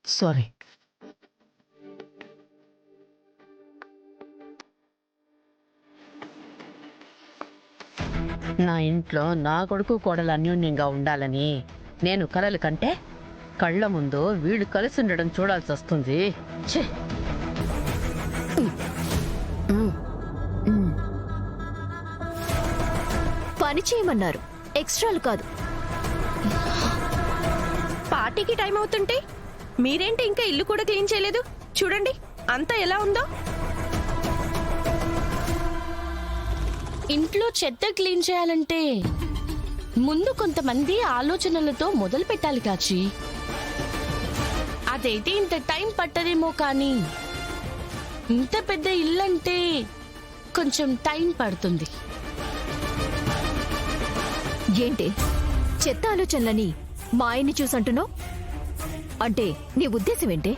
Sorry. నా ఇంట్లో నా కొడుకు కోడలు అన్యోన్యంగా ఉండాలని నేను కలలు కంటే కళ్ళ ముందు వీళ్ళు కలిసి ఉండడం చూడాల్సి వస్తుంది. ఛే! పని చేయమన్నారు, ఎక్స్ట్రాలు కాదు. పార్టీకి టైం అవుతుంటే మీరేంటి ఇంకా ఇల్లు కూడా క్లీన్ చేయలేదు? చూడండి అంతా ఎలా ఉందో. ఇంట్లో చెత్త క్లీన్ చేయాలంటే ముందు కొంతమంది ఆలోచనలతో మొదలు పెట్టాలి కాచి. అదైతే ఇంత టైం పట్టదేమో కానీ ఇంత పెద్ద ఇల్లంటే కొంచెం టైం పడుతుంది. ఏంటి చెత్త ఆలోచనలని మా ఆయన్ని చూసంటున్నావు? అంటే నీ ఉద్దేశం ఏంటి?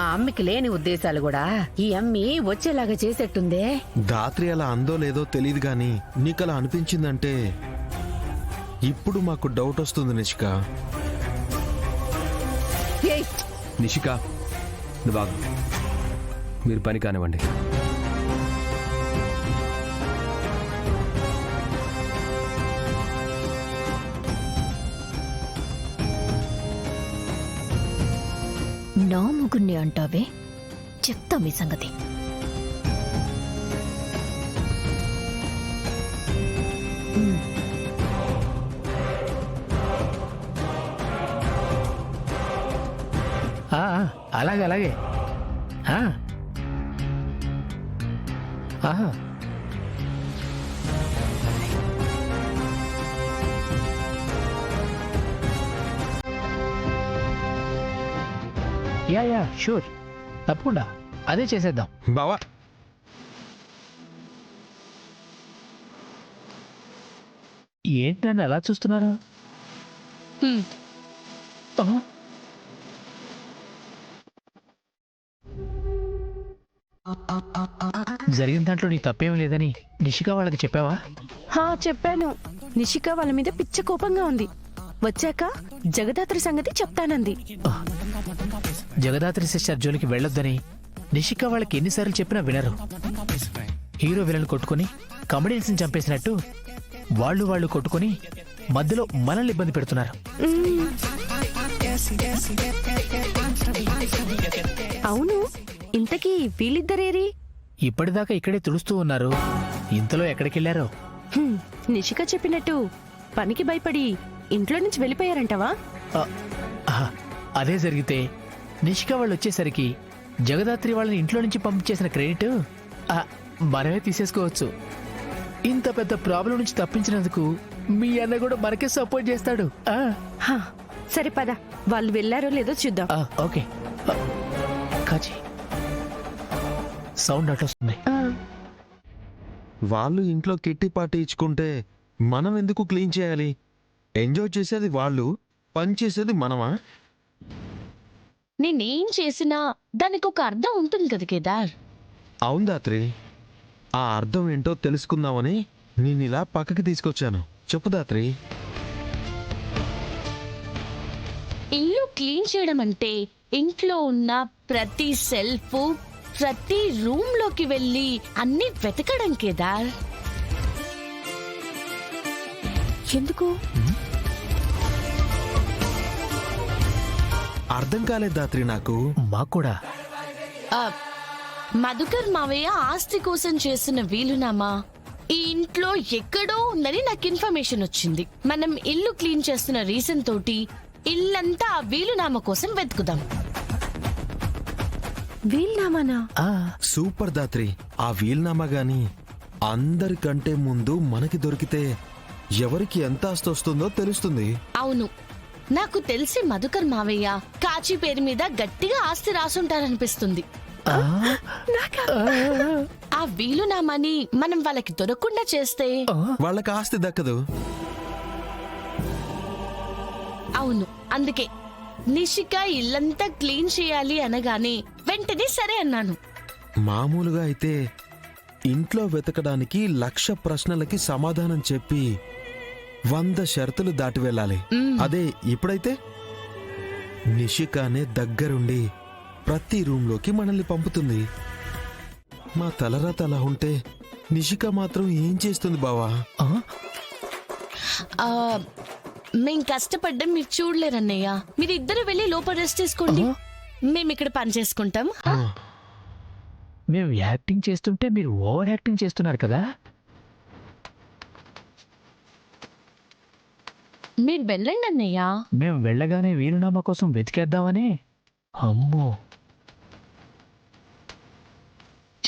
ఆ అమ్మకి లేని ఉద్దేశాలు కూడా ఈ అమ్మి వచ్చేలాగా చేసేట్టుందే. దాత్రి అలా అందో లేదో తెలియదు గాని నీకలా అనిపించిందంటే ఇప్పుడు మాకు డౌట్ వస్తుంది నిషిక. ఏయ్, నిషిక, నువ్వు మీరు పని కానివ్వండి. నా ముగ్గురిని అంటావే, చెప్తా మీ సంగతి. అలాగే అలాగే. యా షూర్, తప్పకుండా అదే చేసేద్దాం. బావా, ఏంటి నన్ను ఎలా చూస్తున్నారు? జరిగిన దాంట్లో నీ తప్పేం లేదని నిషిక వాళ్ళకి చెప్పావా? చెప్పాను. నిషిక వాళ్ళ మీద పిచ్చ కోపంగా ఉంది. వచ్చాక జగదాత్రి సంగతి చెప్తానంది. జగదాత్రి సిస్టర్ జోలికి వెళ్ళొద్దని నిషిక వాళ్ళకి ఎన్నిసార్లు చెప్పినా వినరు. హీరో విలన్ కొట్టుకుని కమెడియన్స్ చంపేసినట్టు వాళ్ళు కొట్టుకుని మధ్యలో మనల్ని ఇబ్బంది పెడుతున్నారు. అవును, ఇంతకీ వీళ్ళిద్దరేరి? ఇప్పటిదాకా ఇక్కడే తుడుస్తూ ఉన్నారు. ఇంతలో ఎక్కడికెళ్లారో? నిషిక చెప్పినట్టు పనికి భయపడి ఇంట్లో నుంచి వెళ్ళిపోయారంటవా? అదే జరిగితే నిషిక వాళ్ళు వచ్చేసరికి జగదాత్రి వాళ్ళని ఇంట్లో నుంచి పంపించేసిన క్రెడిట్ మనమే తీసేసుకోవచ్చు. ఇంత పెద్ద ప్రాబ్లం నుంచి తప్పించినందుకు మీ అన్న కూడా మనకే సపోర్ట్ చేస్తాడు. సరే పద, వాళ్ళు వెళ్ళారో లేదో చూద్దాం. ఓకే. కాచి సౌండ్ అట్లా వస్తుంది. వాళ్ళు ఇంట్లో కిట్టి పార్టీ ఇచ్చుకుంటే మనం ఎందుకు క్లీన్ చేయాలి? ఎంజాయ్ చేసేది వాళ్ళు, పని చేసేది మనమా? నేనేం చేసినా దానికి ఒక అర్థం ఉంటుంది కదా కేదార్. అవును దాత్రి, ఆ అర్థం ఏంటో తెలుసుకుందామని నేను ఇలా పక్కకి తీసుకొచ్చాను. చెప్పు దాత్రి. ఇల్లు క్లీన్ చేయడం అంటే ఇంట్లో ఉన్న ప్రతి సెల్ఫ్, ప్రతి రూమ్ లోకి వెళ్ళి అన్ని వెతకడం కేదార్. ఎందుకు? అర్థం కాలేదు దాత్రి నాకు. మాకు కూడా. మధుకర్ మావయ్య ఆస్తి కోసం చేసిన వీలునామా ఈ ఇంట్లో ఎక్కడో ఉందని నాకు ఇన్ఫర్మేషన్ వచ్చింది. మనం ఇల్లు క్లీన్ చేస్తున్న రీజన్ తోటి ఇల్లంతా ఆ వీలునామా కోసం వెతుకుదాం. వీలునామానా? సూపర్ దాత్రి. ఆ వీల్నామా గాని అందరికంటే ముందు మనకి దొరికితే ఎవరికి ఎంత ఆస్తి వస్తుందో తెలుస్తుంది. అవును, నాకు తెలిసి మధుకర్ మావయ్య కాచి పేరు మీద గట్టిగా ఆస్తి రాసుంటారనిపిస్తుంది. ఆ వీలునామాని మనం వాళ్ళకి దొరకకుండా చేస్తే వాళ్ళకి ఆస్తి దక్కదు. అవును, అందుకే నిషిక ఇల్లంతా క్లీన్ చేయాలి అనగానే వెంటనే సరే అన్నాను. మామూలుగా అయితే ఇంట్లో వెతకడానికి 1,00,000 ప్రశ్నలకి సమాధానం చెప్పి 100 షరతులు దాటి వెళ్ళాలి. అదే ఇప్పుడైతే నిషికానే దగ్గరుండి ప్రతి రూంలోకి మనల్ని పంపుతుంది. మా తలరాత అలా ఉంటే నిషిక మాత్రం ఏం చేస్తుంది బావా? ఆ? ఆ, మేం కష్టపడ్డం మీరు చూడలేరన్నయ్య. మీరు ఇద్దరు వెళ్ళి లోపల రెస్ట్ తీసుకోండి. మేము ఇక్కడ పని చేసుకుంటాం. మేము యాక్టింగ్ చేస్తుంటే మీరు ఓవర్ యాక్టింగ్ చేస్తున్నారు కదా. మీరు వెళ్ళండి అన్నయ్య. మేము వెళ్ళగానే వీలునామా కోసం వెతికేద్దామని. అమ్మో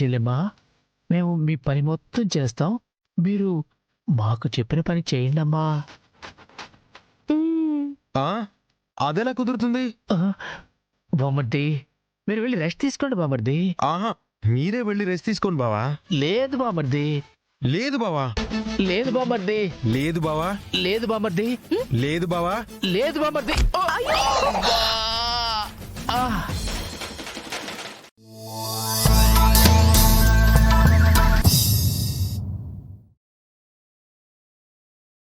చెల్లెమ్మా, మేము మీ పని మొత్తం చేస్తాం, మీరు మాకు చెప్పిన పని చేయండి అమ్మా. ఆ? అదెలా కుదురుతుంది? బామర్ది, మీరు వెళ్ళి రెస్ట్ తీసుకోండి బామర్ది. ఆహా, మీరే వెళ్ళి రెస్ట్ తీసుకోండి బావా. లేదు బామర్ది, లేదు బావా, లేదు బామర్ది, లేదు బావా, లేదు బామర్ది, లేదు బావా. లేదు బామర్ది. ఓ! అబ్బా! ఆ!